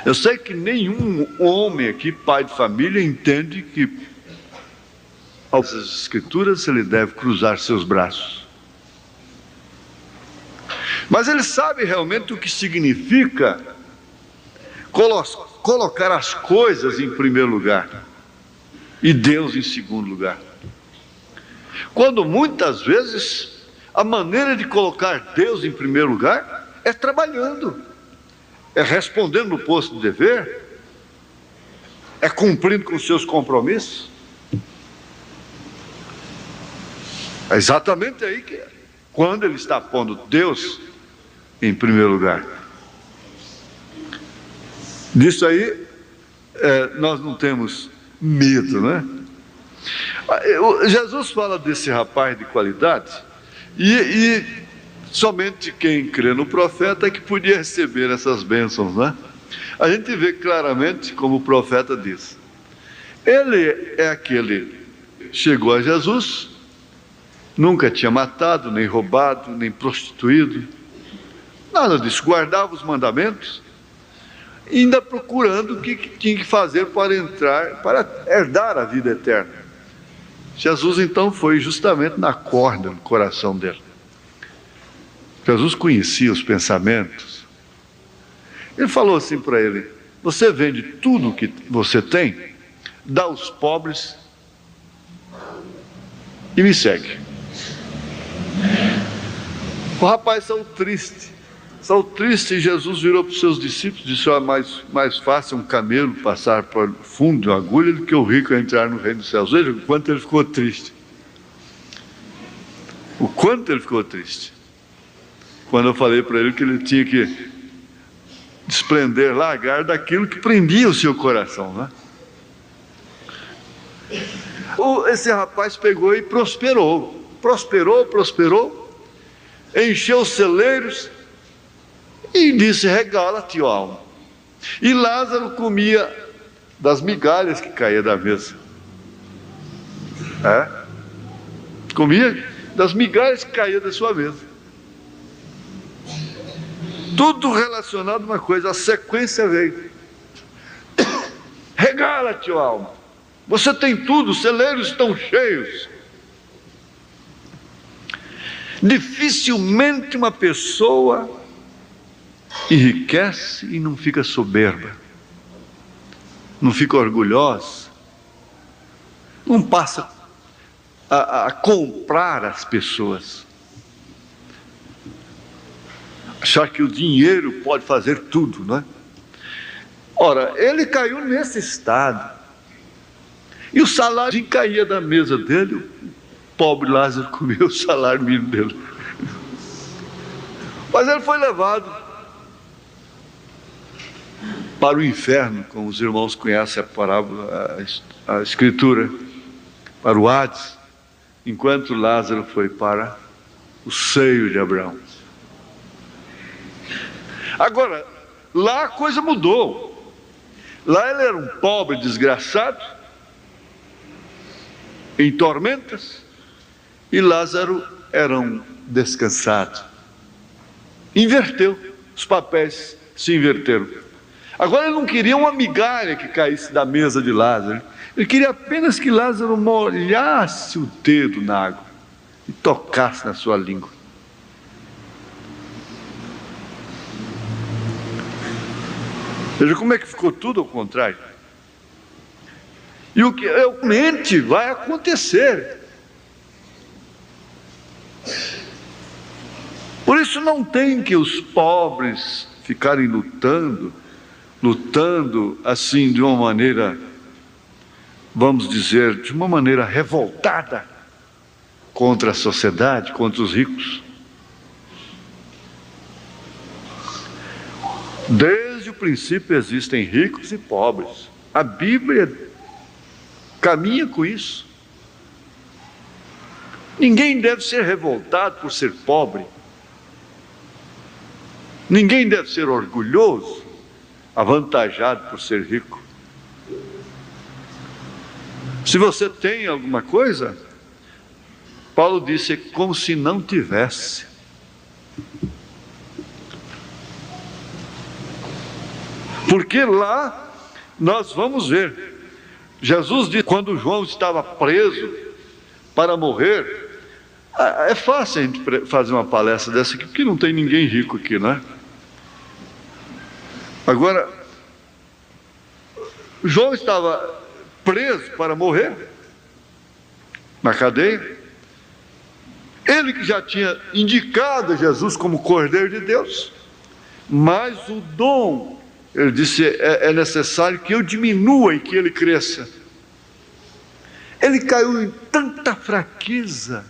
Eu sei que nenhum homem aqui, pai de família, entende que as Escrituras ele deve cruzar seus braços. Mas ele sabe realmente o que significa colocar as coisas em primeiro lugar e Deus em segundo lugar. Quando muitas vezes a maneira de colocar Deus em primeiro lugar é trabalhando, é respondendo no posto de dever, é cumprindo com os seus compromissos. É exatamente aí que quando ele está pondo Deus em primeiro lugar. Disso aí nós não temos medo, né? Jesus fala desse rapaz de qualidade e somente quem crê no profeta é que podia receber essas bênçãos, né? A gente vê claramente como o profeta diz. Ele é aquele que chegou a Jesus, nunca tinha matado, nem roubado, nem prostituído, nada disso, guardava os mandamentos, ainda procurando o que tinha que fazer para entrar, para herdar a vida eterna. Jesus então foi justamente na corda no coração dele. Jesus conhecia os pensamentos. Ele falou assim para ele: você vende tudo o que você tem, dá aos pobres e me segue. O rapaz saiu triste, e Jesus virou para os seus discípulos e disse: é mais fácil um camelo passar por fundo de uma agulha do que o rico entrar no reino dos céus. Veja o quanto ele ficou triste. O quanto ele ficou triste. Quando eu falei para ele que ele tinha que desprender, largar daquilo que prendia o seu coração, né? Esse rapaz pegou e prosperou, encheu os celeiros e disse: regala-te, ó alma. E Lázaro comia das migalhas que caía da mesa. Comia das migalhas que caía da sua mesa. Tudo relacionado a uma coisa, a sequência veio. Regala-te, ó alma. Você tem tudo, os celeiros estão cheios. Dificilmente uma pessoa enriquece e não fica soberba, não fica orgulhosa, não passa a comprar as pessoas, achar que o dinheiro pode fazer tudo, não é? Ora, ele caiu nesse estado, e o salário caía da mesa dele, o pobre Lázaro comia o salário mínimo dele. Mas ele foi levado para o inferno, como os irmãos conhecem a parábola, a escritura, para o Hades, enquanto Lázaro foi para o seio de Abraão. Agora, lá a coisa mudou. Lá ele era um pobre desgraçado, em tormentas, e Lázaro era um descansado. Inverteu, os papéis se inverteram. Agora ele não queria uma migalha que caísse da mesa de Lázaro, ele queria apenas que Lázaro molhasse o dedo na água e tocasse na sua língua. Veja como é que ficou tudo ao contrário. E o que realmente vai acontecer. Por isso não tem que os pobres ficarem lutando assim de uma maneira, vamos dizer, de uma maneira revoltada contra a sociedade, contra os ricos. Desde o princípio existem ricos e pobres. A Bíblia caminha com isso. Ninguém deve ser revoltado por ser pobre. Ninguém deve ser orgulhoso, avantajado por ser rico. Se você tem alguma coisa, Paulo disse, é como se não tivesse. Porque lá nós vamos ver, Jesus disse, quando João estava preso para morrer, É fácil a gente fazer uma palestra dessa aqui, porque não tem ninguém rico aqui, né? Agora, João estava preso para morrer na cadeia. Ele que já tinha indicado Jesus como Cordeiro de Deus, mas o dom, ele disse, é necessário que eu diminua e que ele cresça. Ele caiu em tanta fraqueza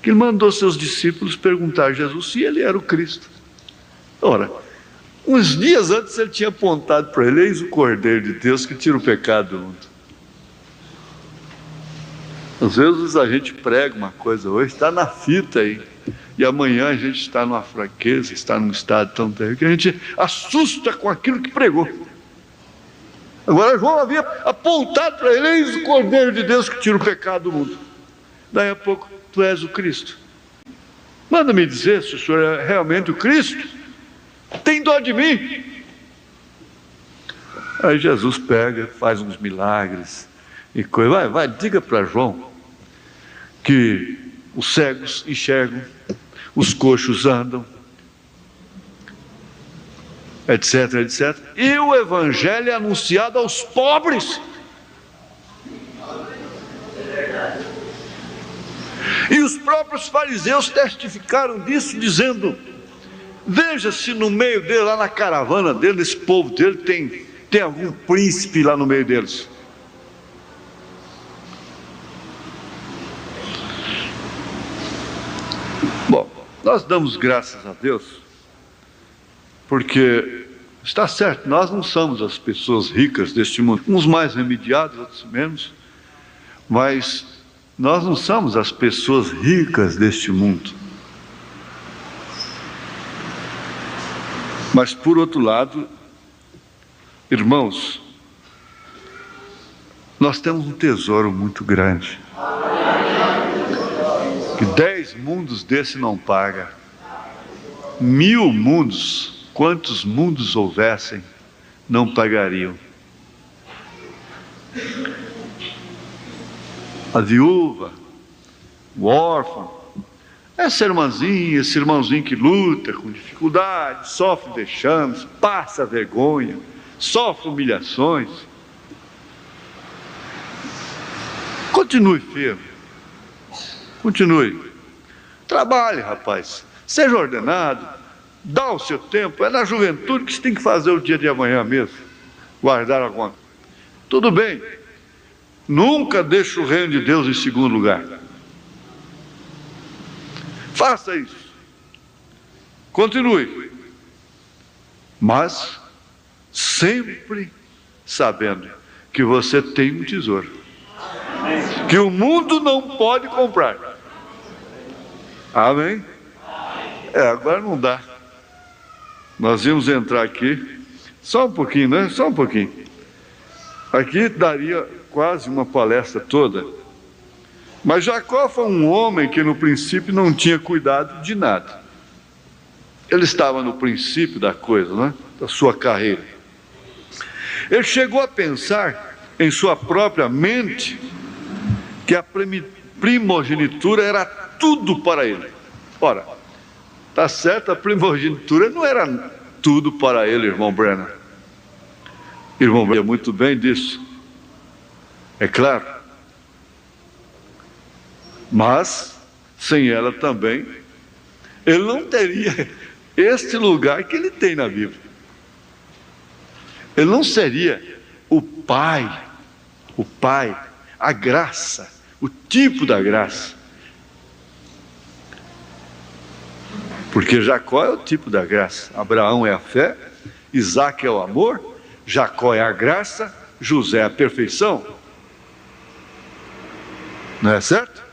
que ele mandou seus discípulos perguntar a Jesus se ele era o Cristo. Ora, uns dias antes ele tinha apontado para ele: eis o Cordeiro de Deus que tira o pecado do mundo. Às vezes a gente prega uma coisa hoje, está na fita aí, e amanhã a gente está numa fraqueza, está num estado tão terrível que a gente assusta com aquilo que pregou. Agora João havia apontado para ele: eis o Cordeiro de Deus que tira o pecado do mundo. Daí a pouco: tu és o Cristo. Manda-me dizer se o senhor é realmente o Cristo. Tem dó de mim. Aí Jesus pega, faz uns milagres e coisa. Vai, diga para João que os cegos enxergam, os coxos andam, etc, etc. E o evangelho é anunciado aos pobres. E os próprios fariseus testificaram disso, dizendo: veja se no meio dele, lá na caravana dele, nesse povo dele, tem algum príncipe lá no meio deles. Bom, nós damos graças a Deus, porque está certo, nós não somos as pessoas ricas deste mundo, uns mais remediados, outros menos, mas nós não somos as pessoas ricas deste mundo. Mas por outro lado, irmãos, nós temos um tesouro muito grande, que 10 mundos desse não paga. 1000 mundos, quantos mundos houvessem, não pagariam. A viúva, o órfão, essa irmãzinha, esse irmãozinho que luta com dificuldade, sofre vexames, passa vergonha, sofre humilhações. Continue firme, continue, trabalhe, rapaz, seja ordenado, dá o seu tempo. É na juventude que você tem que fazer o dia de amanhã mesmo, guardar alguma coisa. Tudo bem, nunca deixe o reino de Deus em segundo lugar. Faça isso, continue, mas sempre sabendo que você tem um tesouro que o mundo não pode comprar. Amém? Agora não dá. Nós íamos entrar aqui, só um pouquinho, né? Só um pouquinho. Aqui daria quase uma palestra toda. Mas Jacó foi um homem que no princípio não tinha cuidado de nada. Ele estava no princípio da coisa, né? Da sua carreira. Ele chegou a pensar em sua própria mente que a primogenitura era tudo para ele. Ora, tá certo, a primogenitura não era tudo para ele, irmão Brenner. Irmão Brenner, muito bem disso. É claro. Mas, sem ela também, ele não teria este lugar que ele tem na Bíblia. Ele não seria o pai, a graça, o tipo da graça. Porque Jacó é o tipo da graça, Abraão é a fé, Isaac é o amor, Jacó é a graça, José é a perfeição. Não é certo?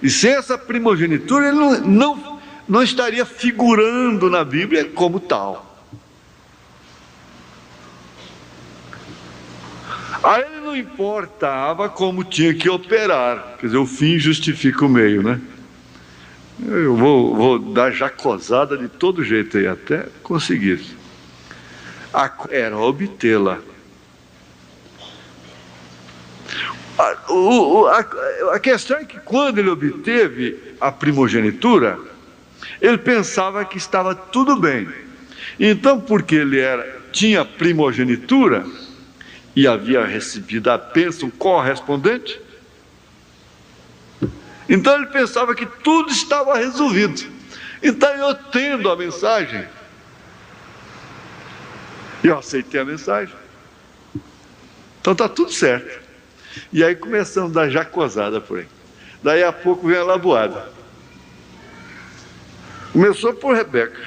E sem essa primogenitura, ele não estaria figurando na Bíblia como tal. A ele não importava como tinha que operar, quer dizer, o fim justifica o meio, né? Eu vou dar jacosada de todo jeito aí, até conseguir. Era obtê-la. A questão é que quando ele obteve a primogenitura, ele pensava que estava tudo bem. Então, porque ele tinha primogenitura e havia recebido a bênção correspondente, então ele pensava que tudo estava resolvido. Então eu tendo a mensagem, eu aceitei a mensagem, então está tudo certo. E aí começamos a dar jacosada por aí. Daí a pouco vem a laboada. Começou por Rebeca.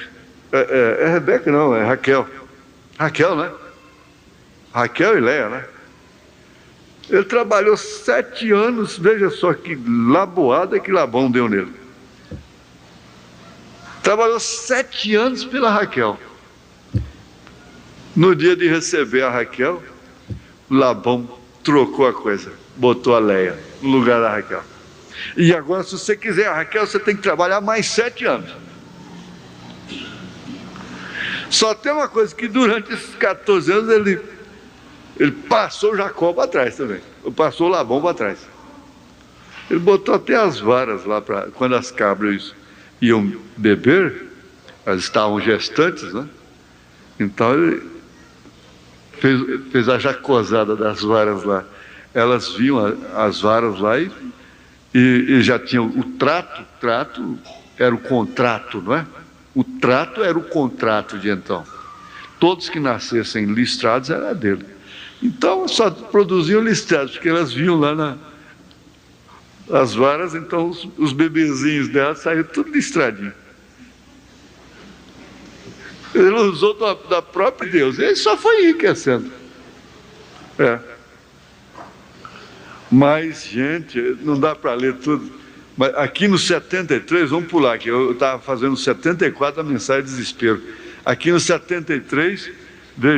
Rebeca não, é Raquel. Raquel, né? Raquel e Leia, né? Ele trabalhou 7 anos, veja só que laboada que Labão deu nele. Trabalhou 7 anos pela Raquel. No dia de receber a Raquel, Labão trocou a coisa, botou a Leia no lugar da Raquel. E agora, se você quiser a Raquel, você tem que trabalhar mais 7 anos. Só tem uma coisa, que durante esses 14 anos ele passou Jacó para trás também, passou Labão para trás. Ele botou até as varas lá, quando as cabras iam beber, elas estavam gestantes, né? Então ele fez a jacosada das varas lá. Elas viam as varas lá e já tinham o trato era o contrato, não é? O trato era o contrato de então. Todos que nascessem listrados era dele. Então só produziam listrados, porque elas viam lá as varas, então os bebezinhos dela saíram tudo listradinho. Ele usou da própria Deus, ele só foi enriquecendo. Mas, gente, não dá para ler tudo. Mas aqui no 73, vamos pular aqui, eu estava fazendo 74 a mensagem de desespero. Aqui no 73,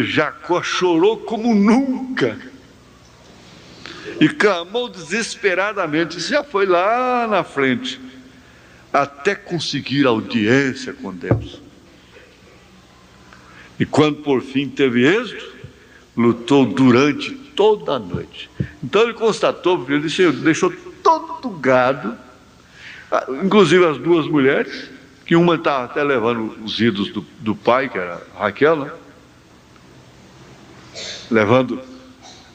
Jacó chorou como nunca e clamou desesperadamente. Isso já foi lá na frente, até conseguir audiência com Deus. E quando por fim teve êxito, lutou durante toda a noite. Então ele constatou, porque ele deixou todo o gado, inclusive as 2 mulheres, que uma estava até levando os ídolos do pai, que era Raquel, né? Levando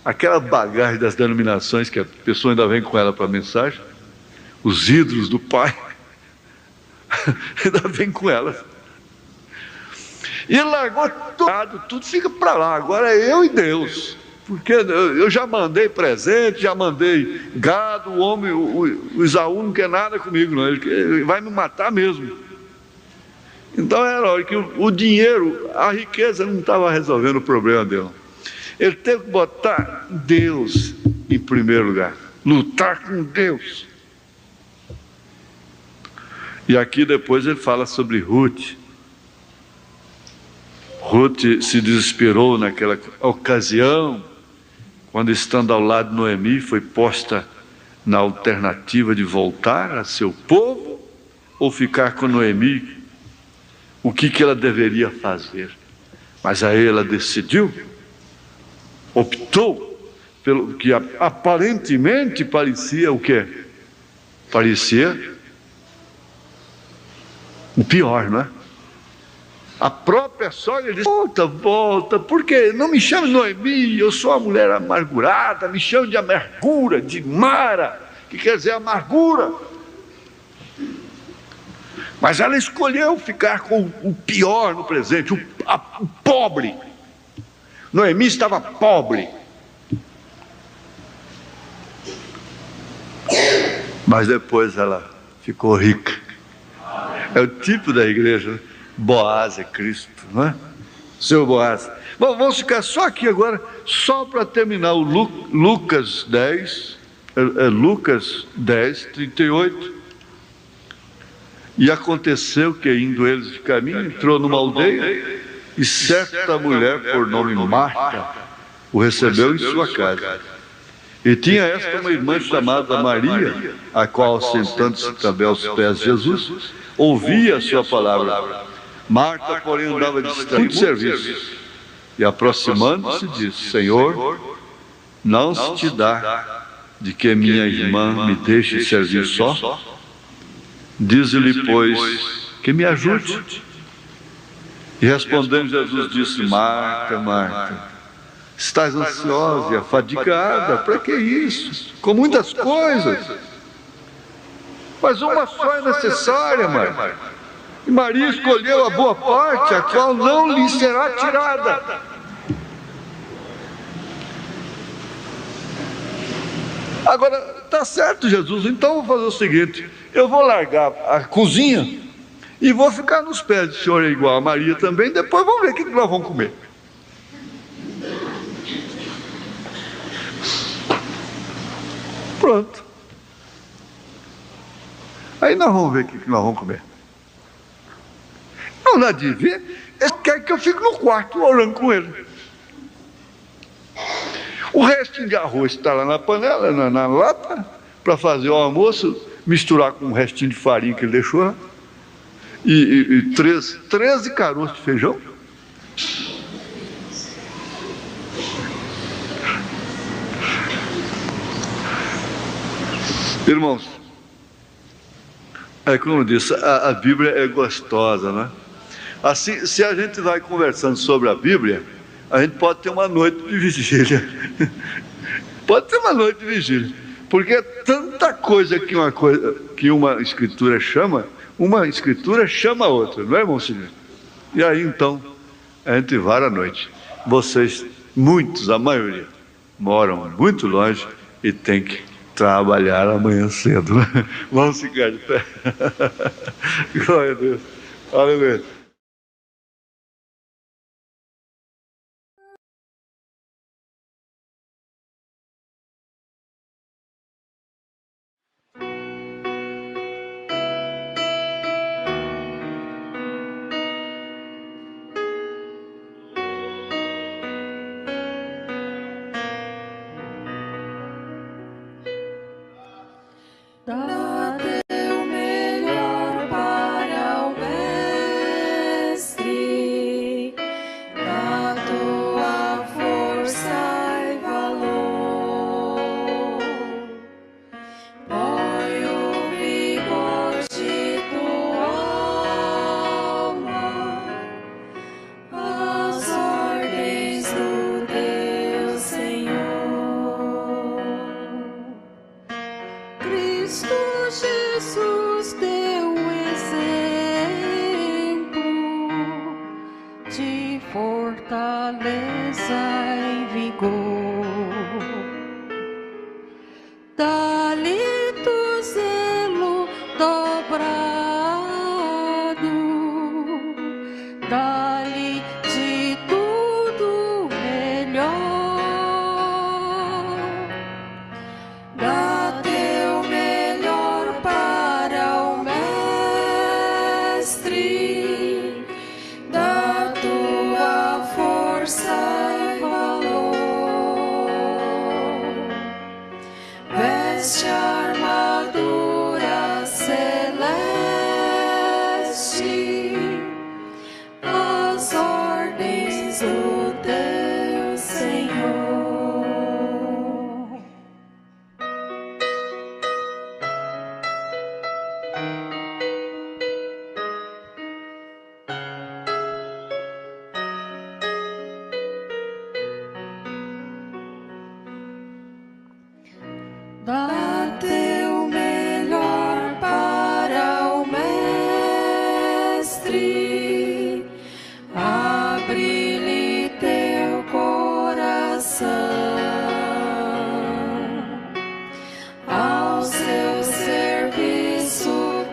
aquela bagagem das denominações, que a pessoa ainda vem com ela para a mensagem, os ídolos do pai, ainda vem com elas. E largou tudo fica para lá, agora é eu e Deus. Porque eu já mandei presente, já mandei gado, o homem, o Esaú não quer nada comigo, não. Ele vai me matar mesmo. Então era hora que o dinheiro, a riqueza não estava resolvendo o problema dele. Ele teve que botar Deus em primeiro lugar, lutar com Deus. E aqui depois ele fala sobre Ruth. Ruth se desesperou naquela ocasião, quando estando ao lado de Noemi, foi posta na alternativa de voltar a seu povo ou ficar com Noemi. O que ela deveria fazer? Mas aí ela decidiu, optou pelo que aparentemente parecia o quê? Parecia o pior, não é? A própria sogra disse: volta, porque não me chame Noemi, eu sou uma mulher amargurada, me chame de amargura, de Mara, que quer dizer amargura. Mas ela escolheu ficar com o pior no presente, o pobre. Noemi estava pobre. Mas depois ela ficou rica. É o tipo da igreja, né? Boaz é Cristo, não é? Seu Boaz. Bom, vamos ficar só aqui agora, só para terminar o Lucas 10, Lucas 10, 38. E aconteceu que, indo eles de caminho, entrou numa aldeia, e certa mulher, por nome Marta, o recebeu em sua casa. E tinha esta uma irmã chamada Maria, a qual, sentando-se também aos pés de Jesus, ouvia a sua palavra. Marta, porém, andava distraída de serviço, e aproximando-se disse: Senhor, não se te dá de que minha irmã me deixe servir só? Diz-lhe, pois, que me ajude. E respondendo Jesus disse: Marta, Marta, estás ansiosa e afadigada, para que isso? Com muitas coisas. Mas uma só é necessária, Marta. E Maria escolheu a boa parte, a qual não lhe será tirada. Agora, tá certo, Jesus, então eu vou fazer o seguinte: eu vou largar a cozinha e vou ficar nos pés do Senhor igual a Maria também, depois vamos ver o que nós vamos comer. Pronto. Aí nós vamos ver o que nós vamos comer. Não dá de ver, ele quer que eu fique no quarto orando com ele. O restinho de arroz está lá na panela, na lata, para fazer o almoço, misturar com o restinho de farinha que ele deixou lá, e 13 caroços de feijão. Irmãos, como eu disse, a Bíblia é gostosa, né? Assim, se a gente vai conversando sobre a Bíblia, a gente pode ter uma noite de vigília. Pode ter uma noite de vigília. Porque é tanta coisa que uma escritura chama a outra, não é, irmão Silvio? E aí então, a gente vai à noite. Vocês, muitos, a maioria, moram muito longe e tem que trabalhar amanhã cedo, né? Vamos ficar de pé. Glória a Deus. Aleluia. Dá teu melhor para o Mestre, dá tua força e valor, põe o vigor de tua alma, as ordens do teu Senhor. Cristo Jesus, teu exemplo de fortaleza e vigor, dá-lhe tu zelo dobrado, dá-lhe de tudo melhor, dá teu melhor para o Mestre, dá tua força e valor, veste a armadura celeste, as ordens do teu Senhor. Dá teu melhor para o Mestre, abre-lhe teu coração ao seu serviço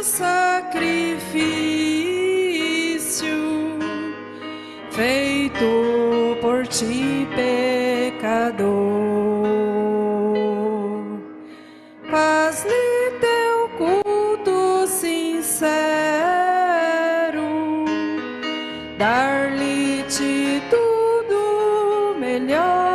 sacrifício feito por ti, pecador. Faz-lhe teu culto sincero, dar-lhe-te tudo melhor.